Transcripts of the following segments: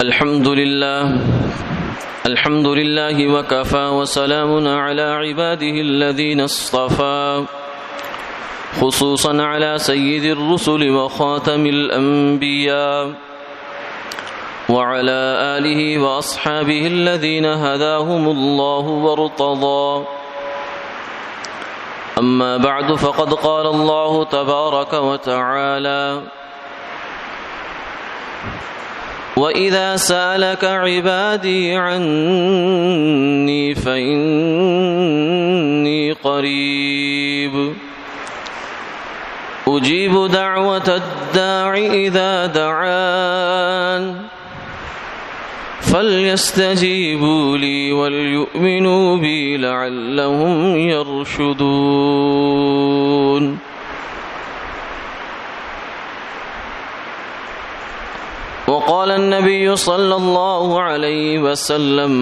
الحمد لله وكفى وسلام على عباده الذين اصطفى خصوصا على سيد الرسل وخاتم الأنبياء وعلى آله وأصحابه الذين هداهم الله وارتضى. أما بعد فقد قال الله تبارك وتعالى: وَإِذَا سَأَلَكَ عِبَادِي عَنِّي فَإِنِّي قَرِيبٌ أُجِيبُ دَعْوَةَ الدَّاعِ إِذَا دَعَانِ فَلْيَسْتَجِيبُوا لِي وَلْيُؤْمِنُوا بِي لَعَلَّهُمْ يَرْشُدُونَ. وقال النبي صلى الله عليه وسلم: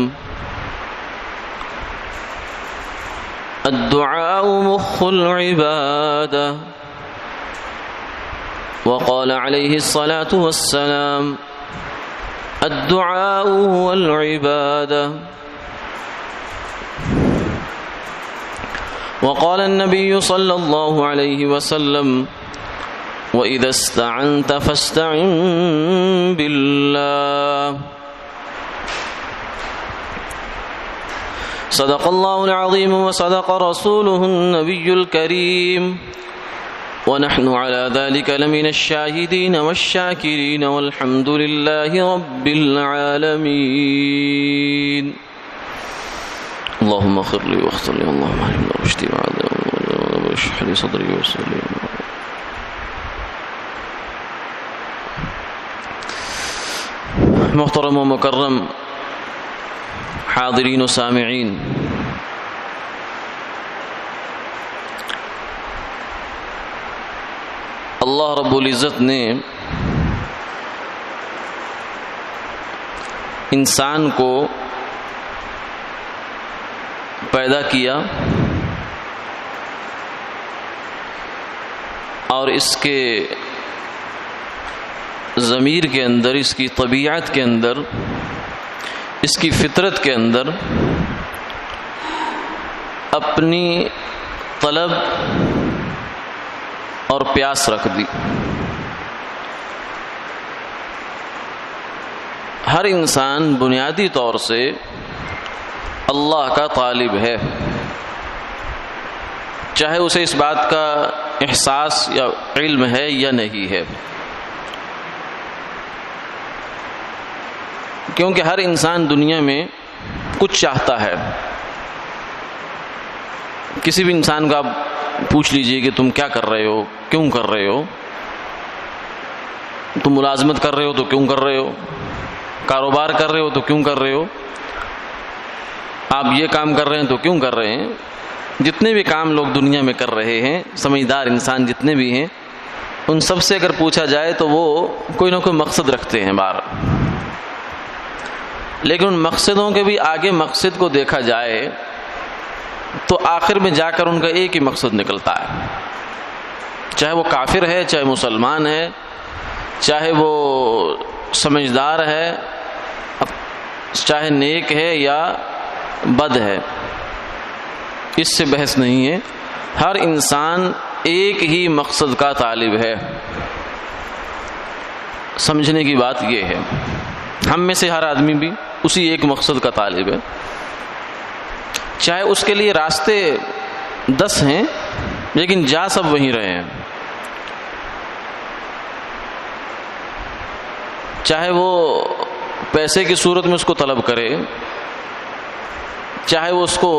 الدعاء مخ العبادة. وقال عليه الصلاة والسلام: الدعاء هو العبادة. وقال النبي صلى الله عليه وسلم: وَإِذَا اسْتَعَنْتَ فَاسْتَعِنْ بِاللَّهِ. صدق الله العظيم وصدق رسوله النبي الكريم ونحن على ذلك لمن الشاهدين والشاكرين والحمد لله رب العالمين. اللهم اغفر لي واغفر لي، اللهم اهدني ورشدي واشرح لي صدري ويسر لي. محترم و مکرم حاضرین و سامعین، اللہ رب العزت نے انسان کو پیدا کیا اور اس کے ضمیر کے اندر، اس کی طبیعت کے اندر، اس کی فطرت کے اندر اپنی طلب اور پیاس رکھ دی. ہر انسان بنیادی طور سے اللہ کا طالب ہے، چاہے اسے اس بات کا احساس یا علم ہے یا نہیں ہے، کیونکہ ہر انسان دنیا میں کچھ چاہتا ہے. کسی بھی انسان کا آپ پوچھ لیجئے کہ تم کیا کر رہے ہو، کیوں کر رہے ہو؟ تم ملازمت کر رہے ہو تو کیوں کر رہے ہو؟ کاروبار کر رہے ہو تو کیوں کر رہے ہو؟ آپ یہ کام کر رہے ہیں تو کیوں کر رہے ہیں؟ جتنے بھی کام لوگ دنیا میں کر رہے ہیں، سمجھدار انسان جتنے بھی ہیں، ان سب سے اگر پوچھا جائے تو وہ کوئی نہ کوئی مقصد رکھتے ہیں باہر. لیکن ان مقصدوں کے بھی آگے مقصد کو دیکھا جائے تو آخر میں جا کر ان کا ایک ہی مقصد نکلتا ہے، چاہے وہ کافر ہے، چاہے مسلمان ہے، چاہے وہ سمجھدار ہے، چاہے نیک ہے یا بد ہے، اس سے بحث نہیں ہے. ہر انسان ایک ہی مقصد کا طالب ہے. سمجھنے کی بات یہ ہے، ہم میں سے ہر آدمی بھی اسی ایک مقصد کا طالب ہے، چاہے اس کے لیے راستے 10 ہیں لیکن جا سب وہیں رہے ہیں. چاہے وہ پیسے کی صورت میں اس کو طلب کرے، چاہے وہ اس کو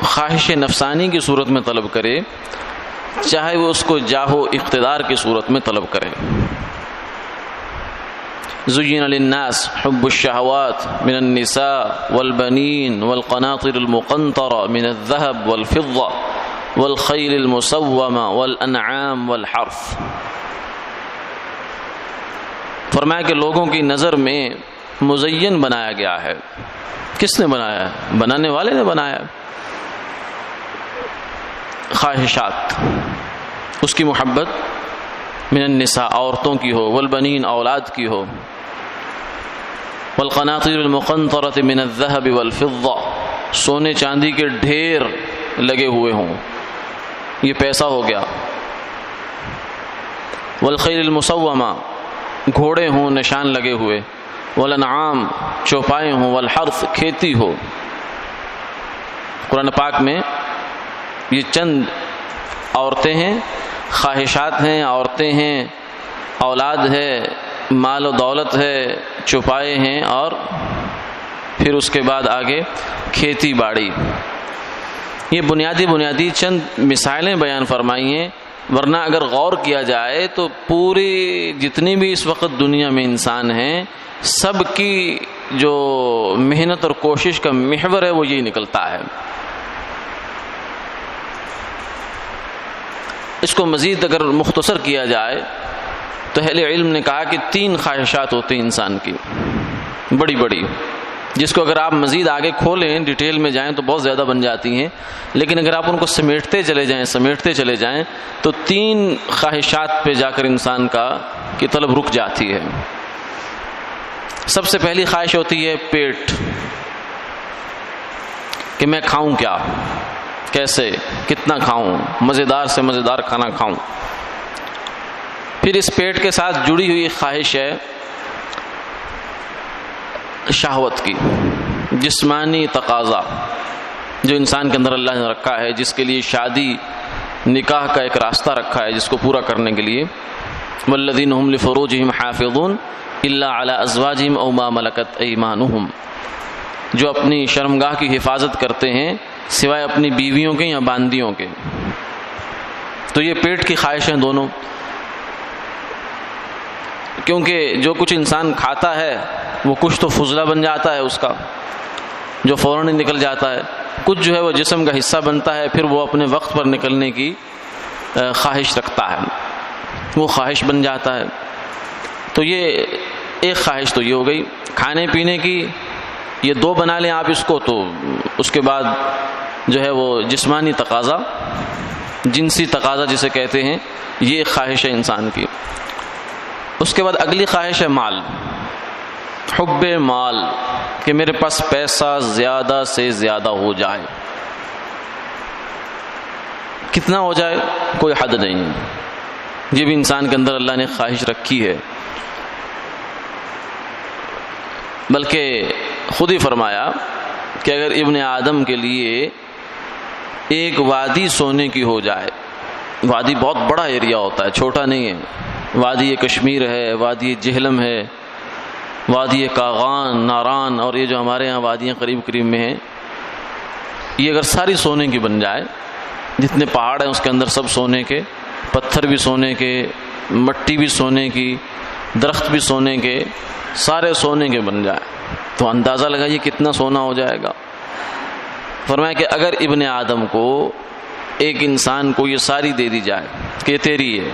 خواہش نفسانی کی صورت میں طلب کرے، چاہے وہ اس کو جاہ و اقتدار کی صورت میں طلب کرے. زُيِّنَ لِلنَّاسِ حُبُّ الشَّهَوَاتِ مِنَ النِّسَاءِ وَالْبَنِينَ وَالْقَنَاطِرِ الْمُقَنطَرَةِ مِنَ الذَّهَبِ وَالْفِضَّةِ وَالْخَيْلِ الْمُسَوَّمَةِ وَالْأَنْعَامِ وَالْحَرْثِ. فرمایا کہ لوگوں کی نظر میں مزین بنایا گیا ہے. کس نے بنایا ہے؟ بنانے والے نے بنایا. خواہشات، اس کی محبت من النساء عورتوں کی ہو، والبنین اولاد کی ہو، والقناطیر المقنطرۃ من الذهب والفضہ، سونے چاندی کے ڈھیر لگے ہوئے ہوں، یہ پیسہ ہو گیا۔ والخیل المسومہ، گھوڑے ہوں نشان لگے ہوئے، والانعام، چوپائے ہوں، والحرث، کھیتی ہو۔ قرآن پاک میں یہ چند عورتیں ہیں، خواہشات ہیں، عورتیں ہیں، اولاد ہے، مال و دولت ہے، چوپائے ہیں، اور پھر اس کے بعد آگے کھیتی باڑی۔ یہ بنیادی چند مثالیں بیان فرمائی ہیں، ورنہ اگر غور کیا جائے تو پوری جتنی بھی اس وقت دنیا میں انسان ہیں، سب کی جو محنت اور کوشش کا محور ہے وہ یہی نکلتا ہے۔ اس کو مزید اگر مختصر کیا جائے تو اہل علم نے کہا کہ 3 خواہشات ہوتی ہیں انسان کی، بڑی بڑی، جس کو اگر آپ مزید آگے کھولیں، ڈیٹیل میں جائیں تو بہت زیادہ بن جاتی ہیں، لیکن اگر آپ ان کو سمیٹتے چلے جائیں تو 3 خواہشات پہ جا کر انسان کی طلب رک جاتی ہے۔ سب سے پہلی خواہش ہوتی ہے پیٹ، کہ میں کھاؤں کیا، کیسے، کتنا کھاؤں، مزیدار سے مزیدار کھانا کھاؤں۔ پھر اس پیٹ کے ساتھ جڑی ہوئی خواہش ہے شہوت کی، جسمانی تقاضا جو انسان کے اندر اللہ نے رکھا ہے، جس کے لیے شادی نکاح کا ایک راستہ رکھا ہے، جس کو پورا کرنے کے لیے والذین هم لفروجهم حافظون الا علی ازواجهم او ما ملکت ایمانهم، جو اپنی شرمگاہ کی حفاظت کرتے ہیں سوائے اپنی بیویوں کے یا باندیوں کے۔ تو یہ پیٹ کی خواہش ہیں دونوں، کیونکہ جو کچھ انسان کھاتا ہے وہ کچھ تو فضلہ بن جاتا ہے اس کا، جو فوراً ہی نکل جاتا ہے، کچھ جو ہے وہ جسم کا حصہ بنتا ہے، پھر وہ اپنے وقت پر نکلنے کی خواہش رکھتا ہے، وہ خواہش بن جاتا ہے۔ تو یہ ایک خواہش تو یہ ہو گئی کھانے پینے کی، یہ 2 بنا لیں آپ اس کو، تو اس کے بعد جو ہے وہ جسمانی تقاضا، جنسی تقاضا جسے کہتے ہیں، یہ ایک خواہش ہے انسان کی۔ اس کے بعد اگلی خواہش ہے مال، حب مال، کہ میرے پاس پیسہ زیادہ سے زیادہ ہو جائے۔ کتنا ہو جائے کوئی حد نہیں، یہ بھی انسان کے اندر اللہ نے خواہش رکھی ہے۔ بلکہ خود ہی فرمایا کہ اگر ابن آدم کے لیے ایک وادی سونے کی ہو جائے، وادی بہت بڑا ایریا ہوتا ہے، چھوٹا نہیں ہے، وادی کشمیر ہے، وادی جہلم ہے، وادی کاغان، ناران، اور یہ جو ہمارے ہاں وادیاں قریب قریب میں ہیں، یہ اگر ساری سونے کی بن جائے، جتنے پہاڑ ہیں اس کے اندر سب سونے کے، پتھر بھی سونے کے، مٹی بھی سونے کی، درخت بھی سونے کے، سارے سونے کے بن جائے، تو اندازہ لگائیے کتنا سونا ہو جائے گا۔ فرمایا کہ اگر ابن آدم کو، ایک انسان کو یہ ساری دے دی جائے کہ یہ تیری ہے،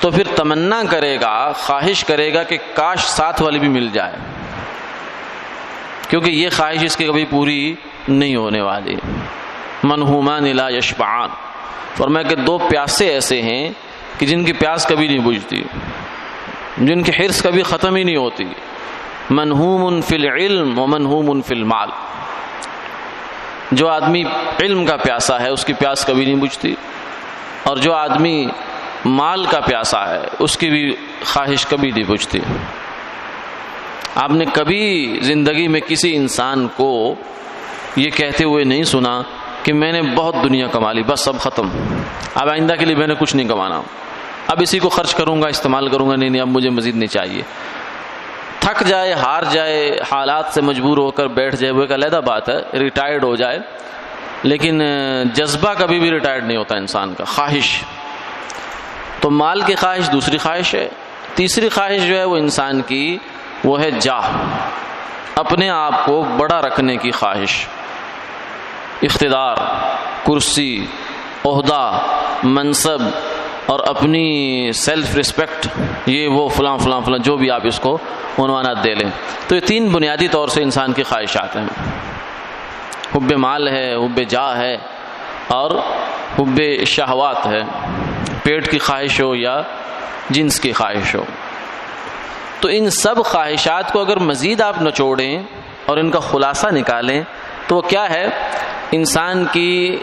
تو پھر تمنا کرے گا، خواہش کرے گا کہ کاش ساتھ والی بھی مل جائے، کیونکہ یہ خواہش اس کی کبھی پوری نہیں ہونے والی۔ منہومان لا یشبعان، فرمایا کہ 2 پیاسے ایسے ہیں کہ جن کی پیاس کبھی نہیں بجھتی، جن کی حرص کبھی ختم ہی نہیں ہوتی۔ منہوم فی العلم و منہوم فی المال، جو آدمی علم کا پیاسا ہے اس کی پیاس کبھی نہیں بجھتی، اور جو آدمی مال کا پیاسا ہے اس کی بھی خواہش کبھی نہیں بجھتی۔ آپ نے کبھی زندگی میں کسی انسان کو یہ کہتے ہوئے نہیں سنا کہ میں نے بہت دنیا کما لی، بس اب ختم، اب آئندہ کے لیے میں نے کچھ نہیں کمانا، اب اسی کو خرچ کروں گا، استعمال کروں گا، نہیں اب مجھے مزید نہیں چاہیے۔ تھک جائے، ہار جائے، حالات سے مجبور ہو کر بیٹھ جائے، وہ ایک علیحدہ بات ہے، ریٹائرڈ ہو جائے، لیکن جذبہ کبھی بھی ریٹائرڈ نہیں ہوتا انسان کا۔ خواہش تو مال کی خواہش دوسری خواہش ہے۔ تیسری خواہش جو ہے وہ انسان کی وہ ہے جاہ، اپنے آپ کو بڑا رکھنے کی خواہش، اقتدار، کرسی، عہدہ، منصب، اور اپنی سیلف رسپیکٹ، یہ وہ فلاں فلاں فلاں جو بھی آپ اس کو عنوانات دے لیں۔ تو یہ 3 بنیادی طور سے انسان کی خواہشات ہیں، حب مال ہے، حب جاہ ہے، اور حب شہوات ہے، پیٹ کی خواہش ہو یا جنس کی خواہش ہو۔ تو ان سب خواہشات کو اگر مزید آپ نچوڑیں اور ان کا خلاصہ نکالیں تو وہ کیا ہے؟ انسان کی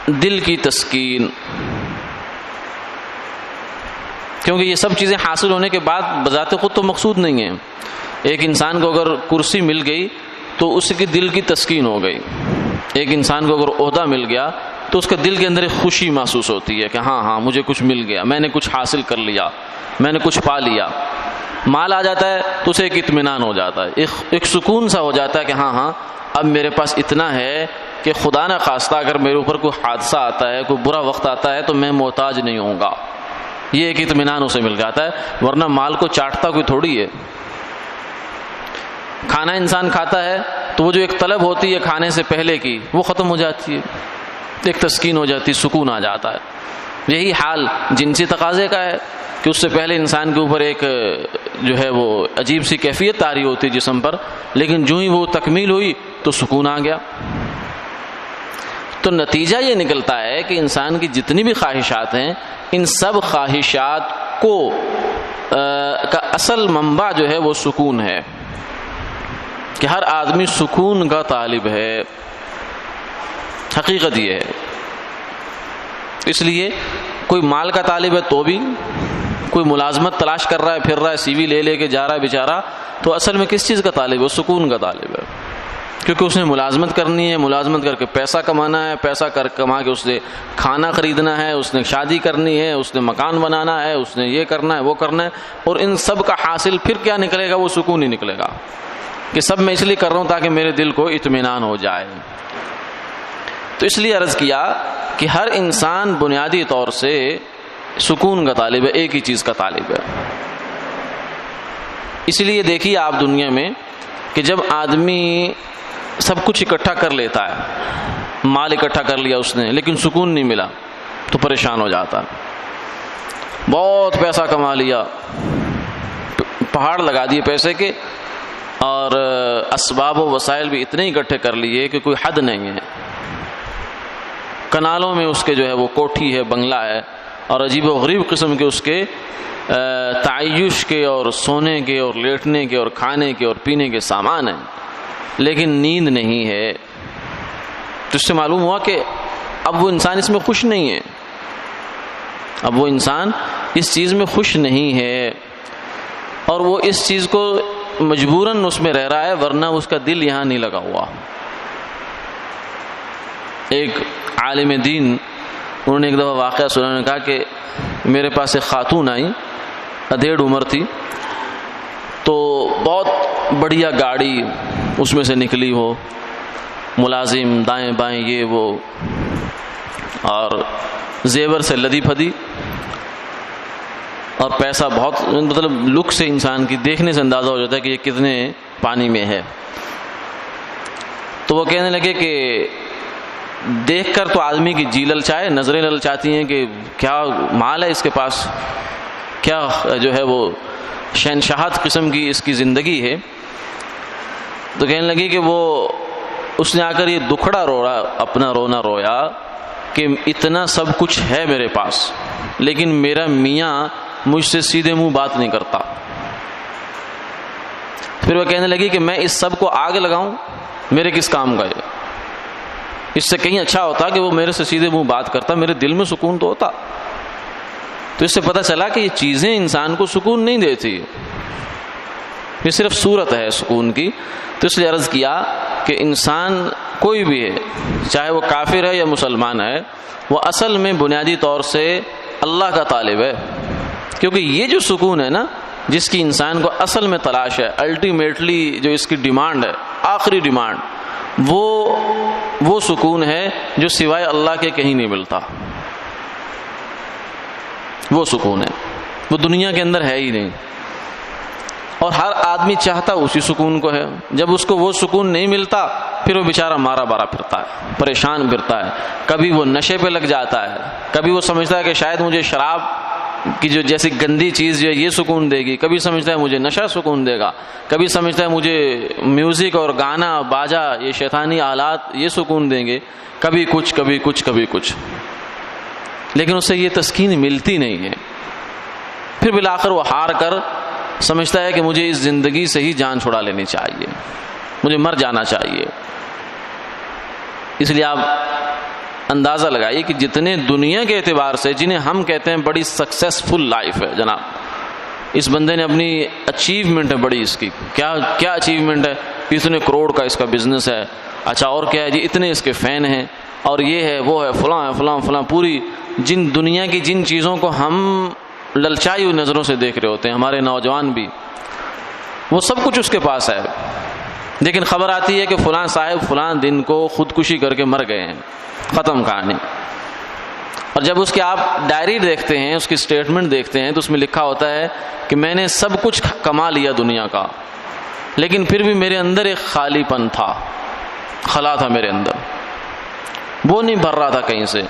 دل کی تسکین. کیونکہ یہ سب چیزیں حاصل ہونے کے بعد بذات خود تو مقصود نہیں ہیں. ایک انسان کو اگر کرسی مل گئی تو اس کی دل کی تسکین ہو گئی. ایک انسان کو اگر عہدہ مل گیا تو اس کے دل کے اندر ایک خوشی محسوس ہوتی ہے کہ ہاں مجھے کچھ مل گیا، میں نے کچھ حاصل کر لیا، میں نے کچھ پا لیا. مال آ جاتا ہے تو اسے ایک اطمینان ہو جاتا ہے، ایک سکون سا ہو جاتا ہے کہ ہاں اب میرے پاس اتنا ہے کہ خدا نہ خواستہ اگر میرے اوپر کوئی حادثہ آتا ہے، کوئی برا وقت آتا ہے تو میں محتاج نہیں ہوں گا. یہ ایک اطمینان اسے مل جاتا ہے، ورنہ مال کو چاٹتا کوئی تھوڑی ہے. کھانا انسان کھاتا ہے تو وہ جو ایک طلب ہوتی ہے کھانے سے پہلے کی وہ ختم ہو جاتی ہے، ایک تسکین ہو جاتی ہے، سکون آ جاتا ہے. یہی حال جنسی تقاضے کا ہے کہ اس سے پہلے انسان کے اوپر ایک جو ہے وہ عجیب سی کیفیت طاری ہوتی ہے جسم پر، لیکن جو ہی وہ تکمیل ہوئی تو سکون آ گیا. تو نتیجہ یہ نکلتا ہے کہ انسان کی جتنی بھی خواہشات ہیں ان سب خواہشات کو کا اصل منبع جو ہے وہ سکون ہے، کہ ہر آدمی سکون کا طالب ہے. حقیقت یہ ہے. اس لیے کوئی مال کا طالب ہے تو بھی، کوئی ملازمت تلاش کر رہا ہے، پھر رہا ہے، سی وی لے کے جا رہا ہے بیچارہ، تو اصل میں کس چیز کا طالب ہے؟ سکون کا طالب ہے. کیونکہ اس نے ملازمت کرنی ہے، ملازمت کر کے پیسہ کمانا ہے، پیسہ کما کے اس نے کھانا خریدنا ہے، اس نے شادی کرنی ہے، اس نے مکان بنانا ہے، اس نے یہ کرنا ہے، وہ کرنا ہے. اور ان سب کا حاصل پھر کیا نکلے گا؟ وہ سکون ہی نکلے گا کہ سب میں اس لیے کر رہا ہوں تاکہ میرے دل کو اطمینان ہو جائے. تو اس لیے عرض کیا کہ ہر انسان بنیادی طور سے سکون کا طالب ہے، ایک ہی چیز کا طالب ہے. اس لیے دیکھیے آپ دنیا میں کہ جب آدمی سب کچھ اکٹھا کر لیتا ہے، مال اکٹھا کر لیا اس نے لیکن سکون نہیں ملا تو پریشان ہو جاتا. بہت پیسہ کما لیا، پہاڑ لگا دیے پیسے کے، اور اسباب و وسائل بھی اتنے اکٹھے کر لیے کہ کوئی حد نہیں ہے. کنالوں میں اس کے جو ہے وہ کوٹھی ہے، بنگلہ ہے، اور عجیب و غریب قسم کے اس کے تعیش کے اور سونے کے اور لیٹنے کے اور کھانے کے اور پینے کے سامان ہیں، لیکن نیند نہیں ہے. تو اس سے معلوم ہوا کہ اب وہ انسان اس میں خوش نہیں ہے، اب وہ انسان اس چیز میں خوش نہیں ہے، اور وہ اس چیز کو مجبوراً اس میں رہ رہا ہے، ورنہ اس کا دل یہاں نہیں لگا ہوا. ایک عالم دین انہوں نے ایک دفعہ واقعہ سنا، انہوں نے کہا کہ میرے پاس ایک خاتون آئی، ادھیڑ عمر تھی، تو بہت بڑھیا گاڑی اس میں سے نکلی ہو، ملازم دائیں بائیں یہ وہ، اور زیور سے لدی پھدی، اور پیسہ بہت، مطلب لک سے انسان کی دیکھنے سے اندازہ ہو جاتا ہے کہ یہ کتنے پانی میں ہے. تو وہ کہنے لگے کہ دیکھ کر تو آدمی کی جی للچائے، نظریں للچاتی ہیں کہ کیا مال ہے اس کے پاس، کیا جو ہے وہ شہنشاہت قسم کی اس کی زندگی ہے. تو کہنے لگی کہ وہ اس نے آ کر یہ دکھڑا رویا، اپنا رونا رویا کہ اتنا سب کچھ ہے میرے پاس، لیکن میرا میاں مجھ سے سیدھے منہ بات نہیں کرتا. پھر وہ کہنے لگی کہ میں اس سب کو آگ لگاؤں، میرے کس کام کا ہے؟ اس سے کہیں اچھا ہوتا کہ وہ میرے سے سیدھے منہ بات کرتا، میرے دل میں سکون تو ہوتا. تو اس سے پتہ چلا کہ یہ چیزیں انسان کو سکون نہیں دیتی، یہ صرف صورت ہے سکون کی. تو اس لیے عرض کیا کہ انسان کوئی بھی ہے، چاہے وہ کافر ہے یا مسلمان ہے، وہ اصل میں بنیادی طور سے اللہ کا طالب ہے. کیونکہ یہ جو سکون ہے نا، جس کی انسان کو اصل میں تلاش ہے، الٹیمیٹلی جو اس کی ڈیمانڈ ہے، آخری ڈیمانڈ، وہ سکون ہے جو سوائے اللہ کے کہیں نہیں ملتا. وہ سکون ہے، وہ دنیا کے اندر ہے ہی نہیں، اور ہر آدمی چاہتا اسی سکون کو ہے. جب اس کو وہ سکون نہیں ملتا پھر وہ بیچارہ مارا بارا پھرتا ہے، پریشان پھرتا ہے. کبھی وہ نشے پہ لگ جاتا ہے، کبھی وہ سمجھتا ہے کہ شاید مجھے شراب کی جو جیسی گندی چیز جو ہے یہ سکون دے گی، کبھی سمجھتا ہے مجھے نشہ سکون دے گا، کبھی سمجھتا ہے مجھے میوزک اور گانا باجا یہ شیطانی آلات یہ سکون دیں گے، کبھی کچھ کبھی کچھ کبھی کچھ، لیکن اسے یہ تسکین ملتی نہیں ہے. پھر بالآخر وہ ہار کر سمجھتا ہے کہ مجھے اس زندگی سے ہی جان چھڑا لینی چاہیے، مجھے مر جانا چاہیے۔ اس لیے آپ اندازہ لگائیے کہ جتنے دنیا کے اعتبار سے جنہیں ہم کہتے ہیں بڑی سکسیسفل لائف ہے جناب، اس بندے نے اپنی اچیومنٹ ہے بڑی، اس کی کیا اچیومنٹ ہے کہ اتنے کروڑ کا اس کا بزنس ہے، اچھا اور کیا ہے جی اتنے اس کے فین ہیں، اور یہ ہے وہ ہے فلاں ہے فلاں فلاں، پوری جن دنیا کی جن چیزوں کو ہم للچائی ہوئی نظروں سے دیکھ رہے ہوتے ہیں، ہمارے نوجوان بھی، وہ سب کچھ اس کے پاس ہے، لیکن خبر آتی ہے کہ فلاں صاحب فلاں دن کو خودکشی کر کے مر گئے ہیں، ختم کہانی۔ اور جب اس کی آپ ڈائری دیکھتے ہیں، اس کی سٹیٹمنٹ دیکھتے ہیں، تو اس میں لکھا ہوتا ہے کہ میں نے سب کچھ کما لیا دنیا کا، لیکن پھر بھی میرے اندر ایک خالی پن تھا، خلا تھا میرے اندر، وہ نہیں بھر رہا تھا کہیں سے۔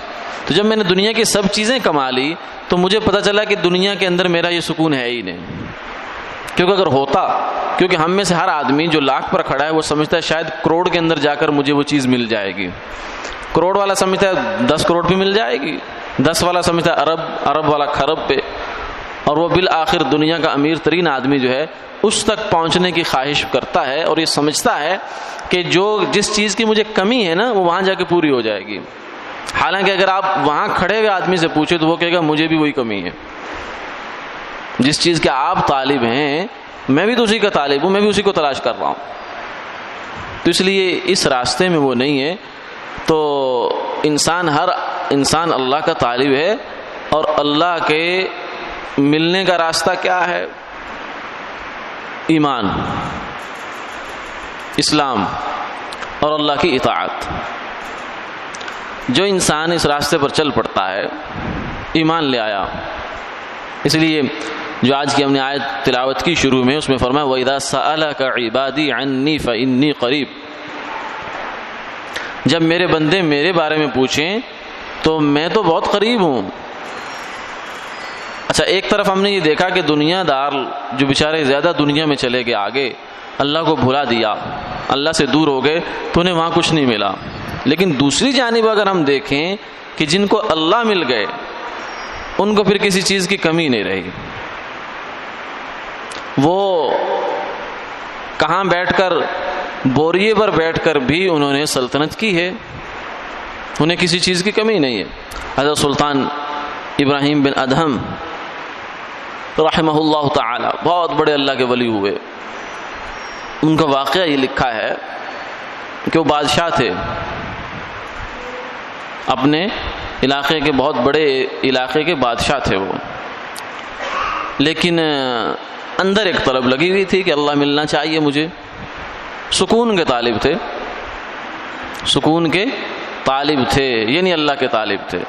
تو جب میں نے دنیا کی سب چیزیں کما لی تو مجھے پتہ چلا کہ دنیا کے اندر میرا یہ سکون ہے ہی نہیں، کیونکہ اگر ہوتا، کیونکہ ہم میں سے ہر آدمی جو لاکھ پر کھڑا ہے وہ سمجھتا ہے شاید کروڑ کے اندر جا کر مجھے وہ چیز مل جائے گی، کروڑ والا سمجھتا ہے 10 کروڑ پہ مل جائے گی، 10 والا سمجھتا ہے ارب، ارب والا کھرب پہ، اور وہ بالآخر دنیا کا امیر ترین آدمی جو ہے اس تک پہنچنے کی خواہش کرتا ہے، اور یہ سمجھتا ہے کہ جس چیز کی مجھے کمی ہے نا وہ وہاں جا کے پوری ہو جائے گی، حالانکہ اگر آپ وہاں کھڑے ہوئے آدمی سے پوچھے تو وہ کہے گا مجھے بھی وہی کمی ہے، جس چیز کے آپ طالب ہیں میں بھی تو اسی کا طالب ہوں، میں بھی اسی کو تلاش کر رہا ہوں۔ تو اس لیے اس راستے میں وہ نہیں ہے۔ تو ہر انسان اللہ کا طالب ہے، اور اللہ کے ملنے کا راستہ کیا ہے؟ ایمان، اسلام اور اللہ کی اطاعت۔ جو انسان اس راستے پر چل پڑتا ہے، ایمان لے آیا، اس لیے جو آج کی ہم نے آیت تلاوت کی شروع میں، اس میں فرمایا وَإِذَا سَأَلَكَ عِبَادِي عَنِّي فَإِنِّي قَرِيب، جب میرے بندے میرے بارے میں پوچھیں تو میں تو بہت قریب ہوں۔ اچھا، ایک طرف ہم نے یہ دیکھا کہ دنیا دار جو بیچارے زیادہ دنیا میں چلے گئے آگے، اللہ کو بھلا دیا، اللہ سے دور ہو گئے تو انہیں وہاں کچھ نہیں ملا، لیکن دوسری جانب اگر ہم دیکھیں کہ جن کو اللہ مل گئے ان کو پھر کسی چیز کی کمی نہیں رہی، وہ کہاں بیٹھ کر، بوریے پر بیٹھ کر بھی انہوں نے سلطنت کی ہے، انہیں کسی چیز کی کمی نہیں ہے۔ حضرت سلطان ابراہیم بن ادہم رحمہ اللہ تعالی بہت بڑے اللہ کے ولی ہوئے، ان کا واقعہ یہ لکھا ہے کہ وہ بادشاہ تھے، اپنے علاقے کے بہت بڑے علاقے کے بادشاہ تھے وہ، لیکن اندر ایک طلب لگی ہوئی تھی کہ اللہ ملنا چاہیے مجھے، سکون کے طالب تھے، سکون کے طالب تھے، یہ نہیں اللہ کے طالب تھے،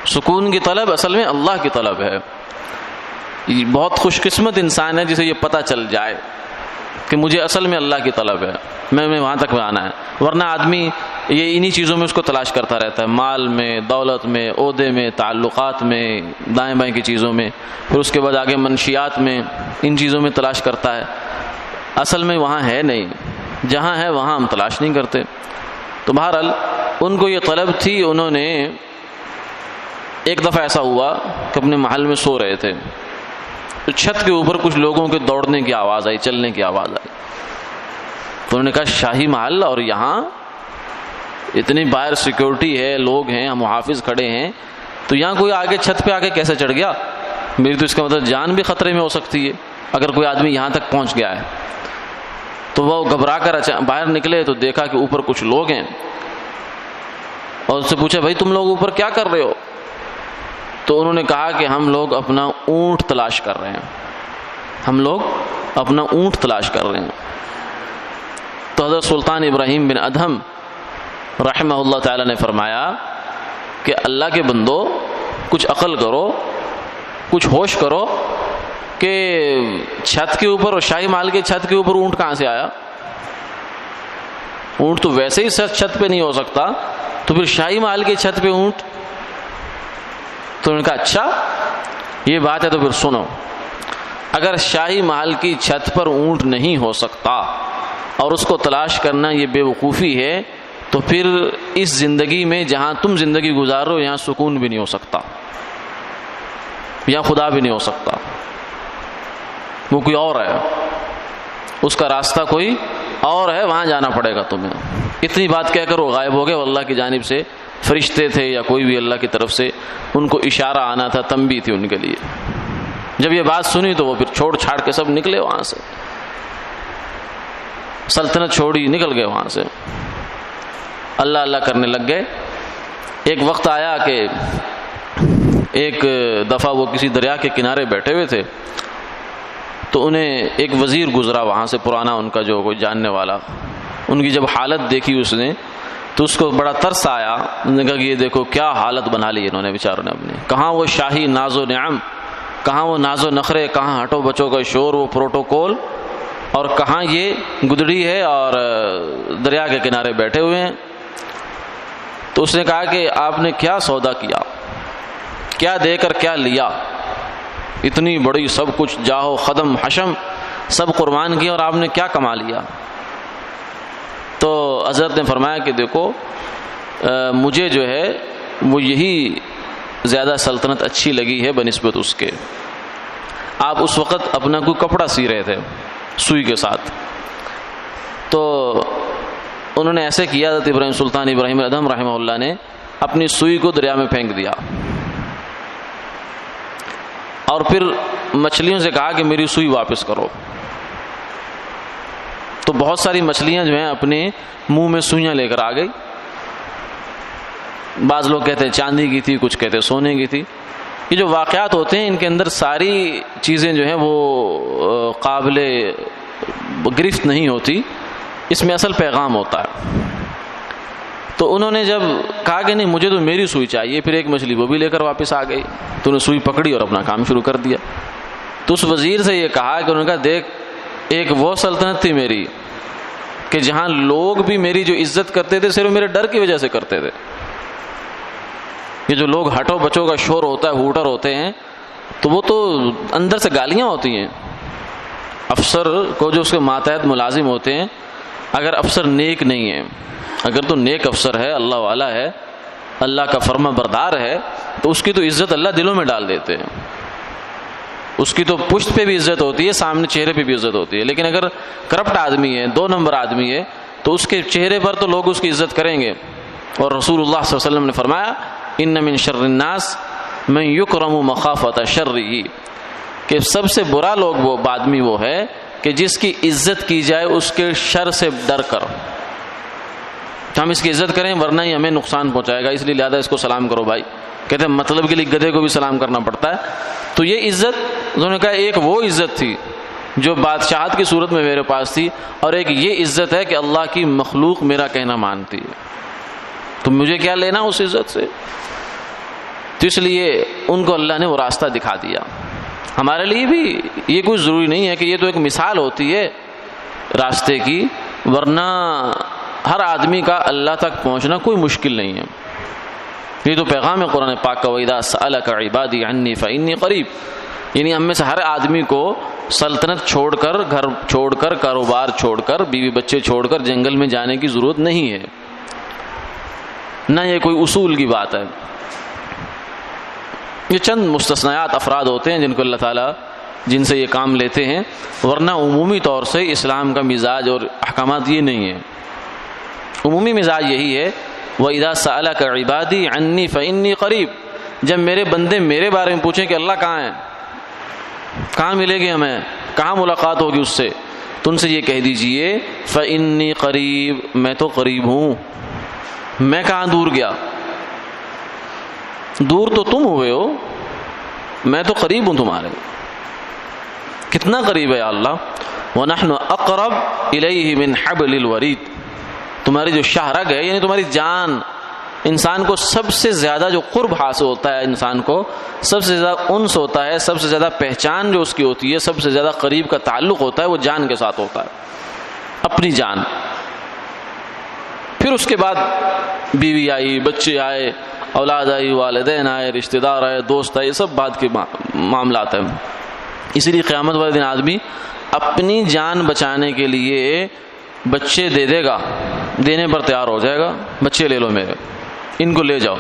سکون کی طلب اصل میں اللہ کی طلب ہے۔ بہت خوش قسمت انسان ہے جسے یہ پتہ چل جائے کہ مجھے اصل میں اللہ کی طلب ہے، میں وہاں تک آنا ہے، ورنہ آدمی یہ انہی چیزوں میں اس کو تلاش کرتا رہتا ہے، مال میں، دولت میں، عہدے میں، تعلقات میں، دائیں بائیں کی چیزوں میں، پھر اس کے بعد آگے منشیات میں، ان چیزوں میں تلاش کرتا ہے، اصل میں وہاں ہے نہیں، جہاں ہے وہاں ہم تلاش نہیں کرتے۔ تو بہرحال ان کو یہ طلب تھی، انہوں نے ایک دفعہ ایسا ہوا کہ اپنے محل میں سو رہے تھے، تو چھت کے اوپر کچھ لوگوں کے دوڑنے کی آواز آئی، چلنے کی آواز آئی، تو انہوں نے کہا شاہی محل اور یہاں اتنی باہر سیکیورٹی ہے، لوگ ہیں، ہم محافظ کھڑے ہیں، تو یہاں کوئی آگے چھت پہ آگے کیسے چڑھ گیا؟ میری تو اس کا مطلب جان بھی خطرے میں ہو سکتی ہے اگر کوئی آدمی یہاں تک پہنچ گیا ہے۔ تو وہ گھبرا کر باہر نکلے تو دیکھا کہ اوپر کچھ لوگ ہیں، اور اس سے پوچھا بھائی تم لوگ اوپر کیا کر رہے ہو؟ تو انہوں نے کہا کہ ہم لوگ اپنا اونٹ تلاش کر رہے ہیں، ہم لوگ اپنا اونٹ تلاش کر رہے ہیں۔ تو حضرت سلطان ابراہیم بن ادہم رحمہ اللہ تعالی نے فرمایا کہ اللہ کے بندو کچھ عقل کرو، کچھ ہوش کرو کہ چھت کے اوپر اور شاہی محل کے چھت کے اوپر اونٹ کہاں سے آیا؟ اونٹ تو ویسے ہی چھت پہ نہیں ہو سکتا، تو پھر شاہی محل کے چھت پہ اونٹ؟ تو انہوں نے کہا اچھا یہ بات ہے، تو پھر سنو، اگر شاہی محل کی چھت پر اونٹ نہیں ہو سکتا اور اس کو تلاش کرنا یہ بے وقوفی ہے، تو پھر اس زندگی میں جہاں تم زندگی گزارو یہاں سکون بھی نہیں ہو سکتا، یہاں خدا بھی نہیں ہو سکتا۔ وہ کوئی اور ہے، اس کا راستہ کوئی اور ہے، وہاں جانا پڑے گا تمہیں۔ اتنی بات کہہ کر وہ غائب ہو گئے۔ وہ اللہ کی جانب سے فرشتے تھے یا کوئی بھی اللہ کی طرف سے ان کو اشارہ آنا تھا، تنبیہ تھی ان کے لیے۔ جب یہ بات سنی تو وہ پھر چھوڑ چھاڑ کے سب نکلے وہاں سے، سلطنت چھوڑی، نکل گئے وہاں سے، اللہ اللہ کرنے لگ گئے۔ ایک وقت آیا کہ ایک دفعہ وہ کسی دریا کے کنارے بیٹھے ہوئے تھے، تو انہیں ایک وزیر گزرا وہاں سے، پرانا ان کا جو کوئی جاننے والا۔ ان کی جب حالت دیکھی اس نے تو اس کو بڑا ترس آیا، نے کہا کہ یہ دیکھو کیا حالت بنا لی انہوں نے بیچاروں نے اپنی، کہاں وہ شاہی ناز و نعم، کہاں وہ ناز و نخرے، کہاں ہٹو بچوں کا شور، وہ پروٹوکول، اور کہاں یہ گدڑی ہے اور دریا کے کنارے بیٹھے ہوئے ہیں۔ تو اس نے کہا کہ آپ نے کیا سودا کیا، کیا دے کر کیا لیا، اتنی بڑی سب کچھ جاہو خدم حشم سب قربان کیا، اور آپ نے کیا کما لیا؟ تو حضرت نے فرمایا کہ دیکھو مجھے جو ہے وہ یہی زیادہ سلطنت اچھی لگی ہے بنسبت اس کے۔ آپ اس وقت اپنا کوئی کپڑا سی رہے تھے سوئی کے ساتھ، تو انہوں نے ایسے کیا، حضرت ابراہیم سلطان ابراہیم الادھم رحمہ اللہ نے اپنی سوئی کو دریا میں پھینک دیا، اور پھر مچھلیوں سے کہا کہ میری سوئی واپس کرو۔ تو بہت ساری مچھلیاں جو ہیں اپنے منہ میں سوئیاں لے کر آ گئی۔ بعض لوگ کہتے ہیں چاندی کی تھی، کچھ کہتے ہیں سونے کی تھی۔ یہ جو واقعات ہوتے ہیں ان کے اندر ساری چیزیں جو ہیں وہ قابل گرفت نہیں ہوتی، اس میں اصل پیغام ہوتا ہے۔ تو انہوں نے جب کہا کہ نہیں مجھے تو میری سوئی چاہیے، پھر ایک مچھلی وہ بھی لے کر واپس آ گئی، تو انہوں نے سوئی پکڑی اور اپنا کام شروع کر دیا۔ تو اس وزیر سے یہ کہا کہ انہوں نے کہا دیکھ، ایک وہ سلطنت تھی میری کہ جہاں لوگ بھی میری جو عزت کرتے تھے صرف میرے ڈر کی وجہ سے کرتے تھے۔ یہ جو لوگ ہٹو بچوں کا شور ہوتا ہے، ہوٹر ہوتے ہیں، تو وہ تو اندر سے گالیاں ہوتی ہیں۔ افسر کو جو اس کے ماتحت ملازم ہوتے ہیں، اگر افسر نیک نہیں ہے، اگر تو نیک افسر ہے، اللہ والا ہے، اللہ کا فرما بردار ہے، تو اس کی تو عزت اللہ دلوں میں ڈال دیتے ہیں۔ اس کی تو پشت پہ بھی عزت ہوتی ہے، سامنے چہرے پہ بھی عزت ہوتی ہے۔ لیکن اگر کرپٹ آدمی ہے، 2 نمبر آدمی ہے، تو اس کے چہرے پر تو لوگ اس کی عزت کریں گے۔ اور رسول اللہ صلی اللہ علیہ وسلم نے فرمایا ان من شر الناس من یکرم مخافۃ شرہ، کہ سب سے برا لوگ وہ آدمی وہ ہے کہ جس کی عزت کی جائے اس کے شر سے ڈر کر۔ ہم اس کی عزت کریں ورنہ ہی ہمیں نقصان پہنچائے گا، اس لیے لہذا اس کو سلام کرو بھائی۔ کہتے ہیں مطلب کے لیے گدھے کو بھی سلام کرنا پڑتا ہے۔ تو یہ عزت انہوں نے کہا ایک وہ عزت تھی جو بادشاہت کی صورت میں میرے پاس تھی، اور ایک یہ عزت ہے کہ اللہ کی مخلوق میرا کہنا مانتی ہے، تو مجھے کیا لینا اس عزت سے؟ تو اس لیے ان کو اللہ نے وہ راستہ دکھا دیا۔ ہمارے لیے بھی یہ کوئی ضروری نہیں ہے کہ یہ تو ایک مثال ہوتی ہے راستے کی، ورنہ ہر آدمی کا اللہ تک پہنچنا کوئی مشکل نہیں ہے۔ یہ تو پیغام ہے قرآن پاک کا، وَإِذَا سَأَلَكَ عِبَادِي عَنِّي فَإِنِّي قَرِيب، یعنی ہم میں سے ہر آدمی کو سلطنت چھوڑ کر، گھر چھوڑ کر، کاروبار چھوڑ کر، بیوی بچے چھوڑ کر جنگل میں جانے کی ضرورت نہیں ہے، نہ یہ کوئی اصول کی بات ہے۔ یہ چند مستثنیات افراد ہوتے ہیں جن کو اللہ تعالیٰ جن سے یہ کام لیتے ہیں، ورنہ عمومی طور سے اسلام کا مزاج اور احکامات یہ نہیں ہے۔ عمومی مزاج یہی ہے وَإِذَا سَأَلَكَ عِبَادِي عَنِّي فَإِنِّي قَرِيب، جب میرے بندے میرے بارے میں پوچھیں کہ اللہ کہاں ہے، کہاں ملے گی ہمیں، کہاں ملاقات ہوگی اس سے، تو ان سے یہ کہہ دیجئے فَإِنِّي قَرِيب، میں تو قریب ہوں، میں کہاں دور گیا، دور تو تم ہوئے ہو، میں تو قریب ہوں تمہارے۔ کتنا قریب ہے یا اللہ، وَنَحْنُ أَقْرَبْ إِلَيْهِ مِنْ حَبْلِ الْوَرِيدِ، تمہاری جو شاہ رگ ہے یعنی تمہاری جان، انسان کو سب سے زیادہ جو قرب حاصل ہوتا ہے، انسان کو سب سے زیادہ انس ہوتا ہے، سب سے زیادہ پہچان جو اس کی ہوتی ہے، سب سے زیادہ قریب کا تعلق ہوتا ہے، وہ جان کے ساتھ ہوتا ہے، اپنی جان۔ پھر اس کے بعد بیوی آئی، بچے آئے، اولاد آئی، والدین آئے، رشتہ دار آئے، دوست آئے، یہ سب بات کے معاملات ہیں۔ اسی لیے قیامت والے دن آدمی اپنی جان بچانے کے لیے بچے دے دے گا، دینے پر تیار ہو جائے گا، بچے لے لو میرے، ان کو لے جاؤ،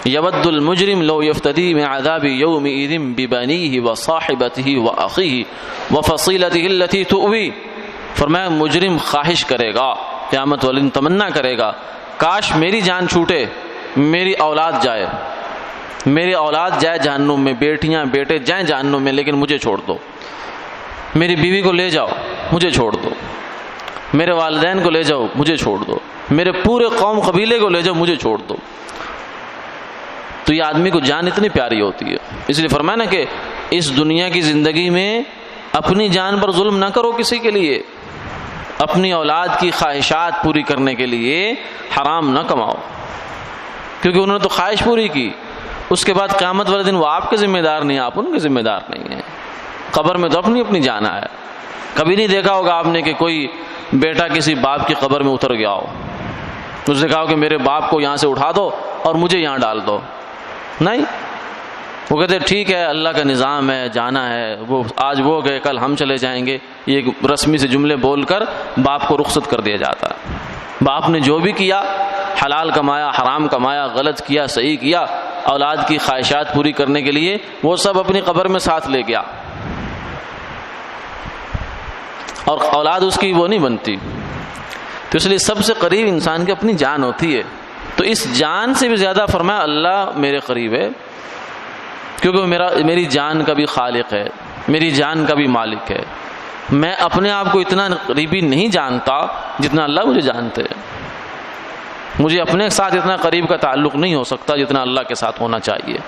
یود المجرم لو یفتدی من عذاب یومئذ ببنیہ وصاحبتہ واخیہ وفصیلتہ التی تؤوی. فرمایا مجرم خواہش کرے گا، قیامت والے دن تمنا کرے گا، کاش میری جان چھوٹے، میری اولاد جائے، میری اولاد جائے جہنم میں، بیٹیاں بیٹے جائیں جہنم میں، لیکن مجھے چھوڑ دو. میری بیوی کو لے جاؤ، مجھے چھوڑ دو. میرے والدین کو لے جاؤ، مجھے چھوڑ دو. میرے پورے قوم قبیلے کو لے جاؤ، مجھے چھوڑ دو. تو یہ آدمی کو جان اتنی پیاری ہوتی ہے. اس لیے فرمایا نا کہ اس دنیا کی زندگی میں اپنی جان پر ظلم نہ کرو کسی کے لیے. اپنی اولاد کی خواہشات پوری کرنے کے لیے حرام نہ کماؤ، کیونکہ انہوں نے تو خواہش پوری کی. اس کے بعد قیامت والے دن وہ آپ کے ذمہ دار نہیں، آپ ان کے ذمہ دار نہیں ہیں. قبر میں تو اپنی اپنی جانا ہے. کبھی نہیں دیکھا ہوگا آپ نے کہ کوئی بیٹا کسی باپ کی قبر میں اتر گیا ہو، اس نے کہا کہ میرے باپ کو یہاں سے اٹھا دو اور مجھے یہاں ڈال دو. نہیں، وہ کہتے ٹھیک ہے اللہ کا نظام ہے، جانا ہے، وہ آج وہ گئے کل ہم چلے جائیں گے. یہ رسمی سے جملے بول کر باپ کو رخصت کر دیا جاتا ہے. باپ نے جو بھی کیا، حلال کمایا، حرام کمایا، غلط کیا، صحیح کیا، اولاد کی خواہشات پوری کرنے کے لیے وہ سب اپنی قبر میں ساتھ لے گیا، اور اولاد اس کی وہ نہیں بنتی. تو اس لیے سب سے قریب انسان کی اپنی جان ہوتی ہے. تو اس جان سے بھی زیادہ فرمایا اللہ میرے قریب ہے، کیونکہ وہ میری جان کا بھی خالق ہے، میری جان کا بھی مالک ہے. میں اپنے آپ کو اتنا قریبی نہیں جانتا جتنا اللہ مجھے جانتے ہیں. مجھے اپنے ساتھ اتنا قریب کا تعلق نہیں ہو سکتا جتنا اللہ کے ساتھ ہونا چاہیے.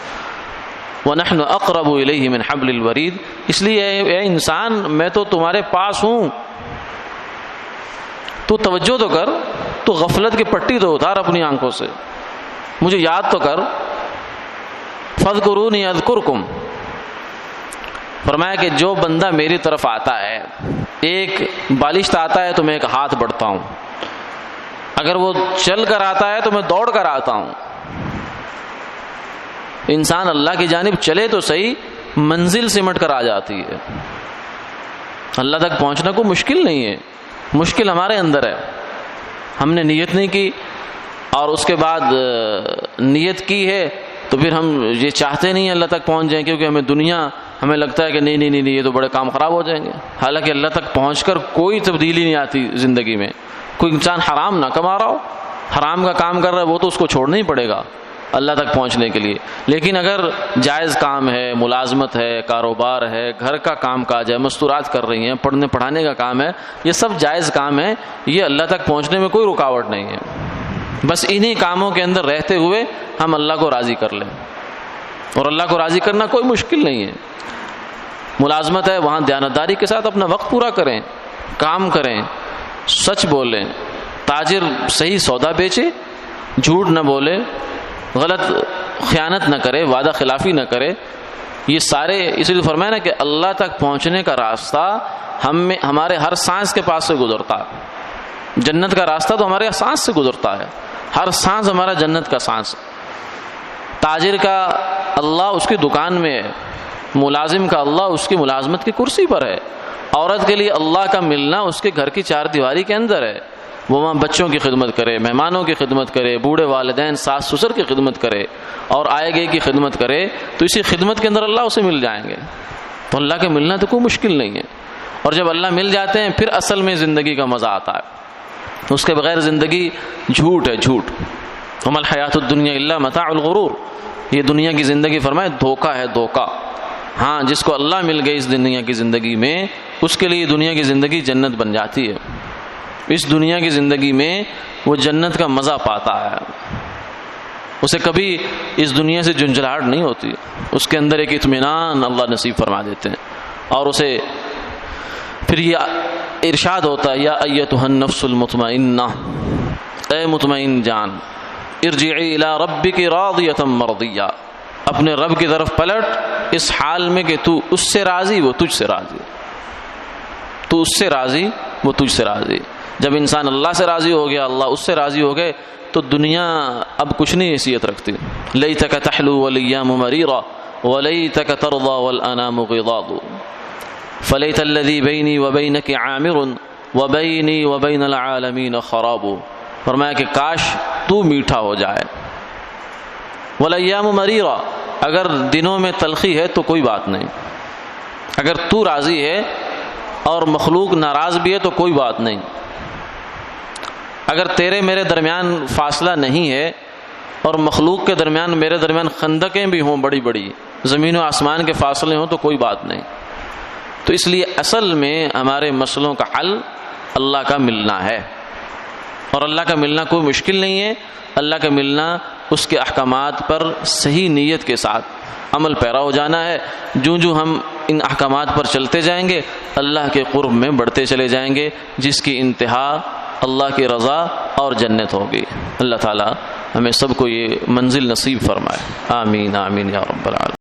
وَنَحْنُ أَقْرَبُ إِلَيْهِ مِنْ حَبْلِ الْوَرِيدِ. اس لیے اے انسان میں تو تمہارے پاس ہوں، تو توجہ تو کر، تو غفلت کی پٹی تو اتار اپنی آنکھوں سے، مجھے یاد تو کر. فَاذْكُرُونِي أَذْكُرْكُمْ. فرمایا کہ جو بندہ میری طرف آتا ہے، ایک بالشت آتا ہے تو میں ایک ہاتھ بڑھتا ہوں، اگر وہ چل کر آتا ہے تو میں دوڑ کر آتا ہوں. انسان اللہ کی جانب چلے تو صحیح، منزل سمٹ کر آ جاتی ہے. اللہ تک پہنچنا کوئی مشکل نہیں ہے، مشکل ہمارے اندر ہے. ہم نے نیت نہیں کی، اور اس کے بعد نیت کی ہے تو پھر ہم یہ چاہتے نہیں اللہ تک پہنچ جائیں، کیونکہ ہمیں لگتا ہے کہ نہیں یہ تو بڑے کام خراب ہو جائیں گے. حالانکہ اللہ تک پہنچ کر کوئی تبدیلی نہیں آتی زندگی میں. کوئی انسان حرام نہ کما رہا ہو، حرام کا کام کر رہا ہے، وہ تو اس کو چھوڑنا ہی پڑے گا اللہ تک پہنچنے کے لیے. لیکن اگر جائز کام ہے، ملازمت ہے، کاروبار ہے، گھر کا کام کاج ہے، مستورات کر رہی ہیں، پڑھنے پڑھانے کا کام ہے، یہ سب جائز کام ہے، یہ اللہ تک پہنچنے میں کوئی رکاوٹ نہیں ہے. بس انہی کاموں کے اندر رہتے ہوئے ہم اللہ کو راضی کر لیں، اور اللہ کو راضی کرنا کوئی مشکل نہیں ہے. ملازمت ہے، وہاں دیانتداری کے ساتھ اپنا وقت پورا کریں، کام کریں، سچ بولیں. تاجر صحیح سودا بیچے، جھوٹ نہ بولے، غلط خیانت نہ کرے، وعدہ خلافی نہ کرے. یہ سارے اس لیے فرمایا نا کہ اللہ تک پہنچنے کا راستہ ہمارے ہر سانس کے پاس سے گزرتا ہے. جنت کا راستہ تو ہمارے سانس سے گزرتا ہے، ہر سانس ہمارا جنت کا سانس. تاجر کا اللہ اس کی دکان میں ہے، ملازم کا اللہ اس کی ملازمت کی کرسی پر ہے. عورت کے لیے اللہ کا ملنا اس کے گھر کی چار دیواری کے اندر ہے. وہ وہاں بچوں کی خدمت کرے، مہمانوں کی خدمت کرے، بوڑھے والدین ساس سسر کی خدمت کرے، اور آئے گئے کی خدمت کرے، تو اسی خدمت کے اندر اللہ اسے مل جائیں گے. تو اللہ کے ملنا تو کوئی مشکل نہیں ہے. اور جب اللہ مل جاتے ہیں پھر اصل میں زندگی کا مزہ آتا ہے. اس کے بغیر زندگی جھوٹ ہے، جھوٹ. وما الحیات الدنیا الا متاع الغرور. یہ دنیا کی زندگی فرمائے دھوکہ ہے، دھوکہ. ہاں جس کو اللہ مل گئی اس دنیا کی زندگی میں، اس کے لیے دنیا کی زندگی جنت بن جاتی ہے. اس دنیا کی زندگی میں وہ جنت کا مزہ پاتا ہے، اسے کبھی اس دنیا سے جھنجھلاہٹ نہیں ہوتی. اس کے اندر ایک اطمینان اللہ نصیب فرما دیتے ہیں. اور اسے پھر یہ ارشاد ہوتا ہے، یا ایتھا النفس المطمئنہ، اے مطمئن جان، ارجعی الی ربک راضیۃ مرضیہ، اپنے رب کی طرف پلٹ اس حال میں کہ تو اس سے راضی، وہ تجھ سے راضی. تو اس سے راضی، وہ تجھ سے راضی. جب انسان اللہ سے راضی ہو گیا، اللہ اس سے راضی ہو گئے، تو دنیا اب کچھ نہیں حیثیت رکھتی. لیتک تحلو والیام مریرا ولیتک ترضی والانام غضاض فلیت الذی بینی وبینک عامر وبینی وبین العالمین خراب. فرمایا کہ کاش تو میٹھا ہو جائے، والایام مریرا، اگر دنوں میں تلخی ہے تو کوئی بات نہیں، اگر تو راضی ہے اور مخلوق ناراض بھی ہے تو کوئی بات نہیں، اگر تیرے میرے درمیان فاصلہ نہیں ہے اور مخلوق کے درمیان میرے درمیان خندقیں بھی ہوں بڑی بڑی، زمین و آسمان کے فاصلے ہوں تو کوئی بات نہیں۔ تو اس لیے اصل میں ہمارے مسئلوں کا حل اللہ کا ملنا ہے، اور اللہ کا ملنا کوئی مشکل نہیں ہے۔ اللہ کا ملنا اس کے احکامات پر صحیح نیت کے ساتھ عمل پیرا ہو جانا ہے۔ جوں جوں ہم ان احکامات پر چلتے جائیں گے اللہ کے قرب میں بڑھتے چلے جائیں گے، جس کی انتہا اللہ کی رضا اور جنت ہوگی۔ اللہ تعالی ہمیں سب کو یہ منزل نصیب فرمائے، آمین آمین یا رب العالمین۔